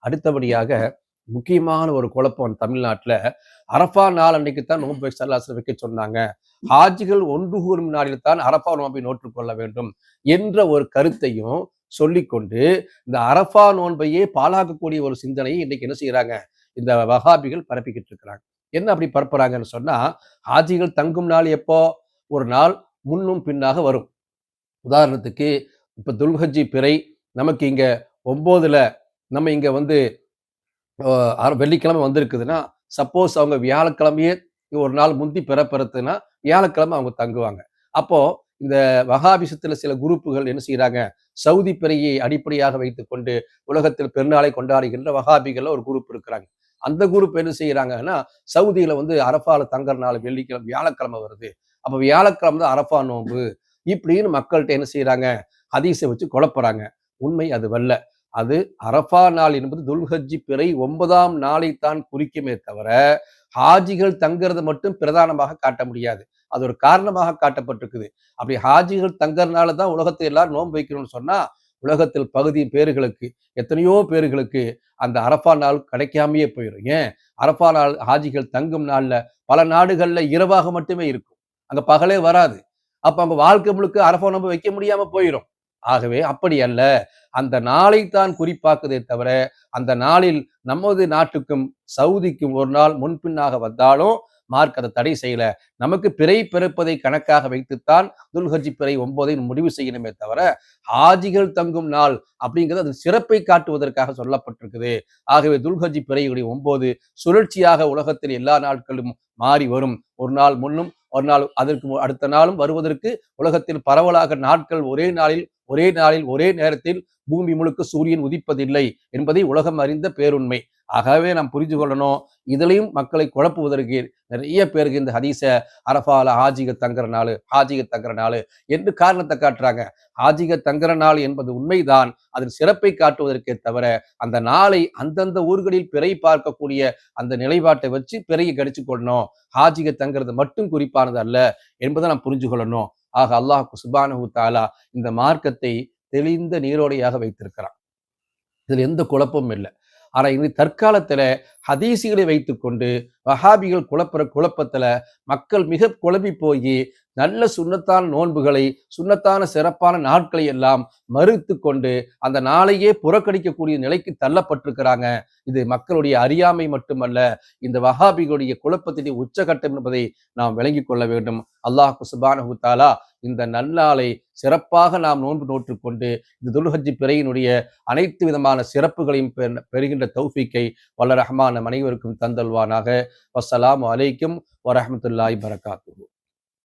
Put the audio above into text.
அடுத்தபடியாக முக்கியமான ஒரு குழப்பம் தமிழ்நாட்டுல, அரஃபா நாள் அன்னைக்குத்தான் நோன்பு ஸல்லல்லாஹு வைக்க சொன்னாங்க. ஹாஜிகள் ஒன்று கூடும் நாளில் தான் அரஃபா நோன்பை நோற்றுக்கொள்ள வேண்டும் என்ற ஒரு கருத்தையும் சொல்லிக்கொண்டு, இந்த அரஃபா நோன்பையே பாழாக்கக்கூடிய ஒரு சிந்தனையை இன்னைக்கு என்ன செய்யறாங்க, இந்த வஹாபிகள் பரப்பிக்கிட்டு இருக்கிறாங்க. என்ன அப்படி பரப்புறாங்கன்னு சொன்னா, ஹாஜிகள் தங்கும் நாள் எப்போ? ஒரு நாள் முன்னும் பின்னாக வரும். உதாரணத்துக்கு இப்ப துல்ஹஜ்ஜி பிறை நமக்கு இங்க 9ல நம்ம இங்க வந்து வெள்ளிக்கிழமை வந்திருக்குதுன்னா, சப்போஸ் அவங்க வியாழக்கிழமையே ஒரு நாள் முந்தி பிறப்புறுத்துனா வியாழக்கிழமை அவங்க தங்குவாங்க. அப்போ இந்த வஹாபிசத்துல சில குரூப்புகள் என்ன செய்யறாங்க, சவுதி பிறையை அடிப்படையாக வைத்துக்கொண்டு உலகத்தில் பெருநாளை கொண்டாடுகின்ற வஹாபிகள்ல ஒரு குரூப் இருக்கிறாங்க. அந்த குரூப் என்ன செய்யறாங்கன்னா, சவுதியில வந்து அரஃபால தங்கறனால வெள்ளிக்கிழமை வியாழக்கிழமை வருது. அப்ப வியாழக்கிழமை தான் அரஃபா நோன்பு. இப்படின்னு மக்கள்கிட்ட என்ன செய்யறாங்க, ஹதீஸை வச்சு குழப்புறாங்க. உண்மை அதுவல்ல. அது அரஃபா நாள் என்பது துல்ஹஜ்ஜி பிறை 9ஆம் நாளைத்தான் குறிக்குமே தவிர, ஹாஜிகள் தங்கறத மட்டும் பிரதானமாக காட்ட முடியாது. அது ஒரு காரணமாக காட்டப்பட்டிருக்குது. அப்படி ஹாஜிகள் தங்கறனால தான் உலகத்தை எல்லாரும் நோன்பு வைக்கணும்னு சொன்னா, உலகத்தில் பகுதி பேர்களுக்கு, எத்தனையோ பேர்களுக்கு அந்த அரஃபா நாள் கிடைக்காமயே போயிடும். ஏன்? அரஃபா நாள் ஹாஜிகள் தங்கும் நாள்ல பல நாடுகள்ல இரவாக மட்டுமே இருக்கும். அங்க பகலே வராது. அப்ப அவங்க வாழ்க்கை முழுக்க அரஃபா நோன்பு வைக்க முடியாம போயிடும். ஆகவே அப்படி அல்ல. அந்த நாளைத்தான் குறிப்பாக்குதே தவிர, அந்த நாளில் நமது நாட்டுக்கும் சவுதிக்கும் ஒரு நாள் முன்பின்னாக வந்தாலும் மார்க் அதை தடை செய்யல. நமக்கு பிறை பிறப்பதை கணக்காக வைத்துத்தான் துல்ஹஜ்ஜி பிறை 9ஐ முடிவு செய்யணுமே தவிர, ஹாஜிகள் தங்கும் நாள் அப்படிங்கிறது அது சிறப்பை காட்டுவதற்காக சொல்லப்பட்டிருக்குது. ஆகவே துல்ஹஜ்ஜி பிறையுடைய 9 சுழற்சியாக உலகத்தில் எல்லா நாட்களும் மாறி வரும். ஒரு நாள் முன்னும் ஒரு நாள் அதற்கு அடுத்த நாளும் வருவதற்கு உலகத்தில் பரவலாக நாட்கள் ஒரே நாளில் ஒரே நேரத்தில் பூமி முழுக்க சூரியன் உதிப்பதில்லை என்பதை உலகம் அறிந்த பேருண்மை. ஆகவே நாம் புரிந்து கொள்ளணும். இதுலயும் மக்களை குழப்புவதற்கு நிறைய பேருக்கு இந்த ஹதீஸ அரஃபால ஹாஜிக தங்குற நாள் என்று காரணத்தை காட்டுறாங்க. ஹாஜிக தங்குற நாள் என்பது உண்மைதான். அதன் சிறப்பை காட்டுவதற்கே தவிர, அந்த நாளை அந்தந்த ஊர்களில் பிறை பார்க்கக்கூடிய அந்த நிலைப்பாட்டை வச்சு பிறையை கடிச்சு கொள்ளணும். ஹாஜிக தங்குறது மட்டும் குறிப்பானது அல்ல என்பதை நாம் புரிஞ்சு கொள்ளணும். ஆக அல்லாஹ் சுப்ஹானஹு தஆலா இந்த மார்க்கத்தை தெளிந்த நீரோடையாக வைத்திருக்கிறான். இதுல எந்த குழப்பமும் இல்லை. ஆனா இனி தற்காலத்துல ஹதீஸுகளை வைத்துக்கொண்டு வஹாபிகள் குழப்புற குழப்பத்துல மக்கள் மிக குழம்பி போய் நல்ல சுன்னத்தான நோன்புகளை, சுன்னத்தான சிறப்பான நாட்களை எல்லாம் மறுத்து கொண்டு அந்த நாளையே புறக்கணிக்கக்கூடிய நிலைக்கு தள்ளப்பட்டிருக்கிறாங்க. இது மக்களுடைய அறியாமை மட்டுமல்ல, இந்த வஹாபிகளுடைய குழப்பத்தினுடைய உச்சகட்டம் என்பதை நாம் விளங்கிக் கொள்ள வேண்டும். அல்லாஹ் சுப்ஹானஹு தஆலா இந்த நன்னாளை சிறப்பாக நாம் நோன்பு நோற்றுக்கொண்டு இந்த துல்ஹஜ்ஜி பிறையினுடைய அனைத்து விதமான சிறப்புகளையும் பெறுகின்ற தௌஃபீக்கை வல்ல ரஹ்மான் நம் அனைவருக்கும் தந்தல்வானாக. வஸ்ஸலாமு அலைக்கும் வரஹ்மத்துல்லாஹி பரகாத்துஹு.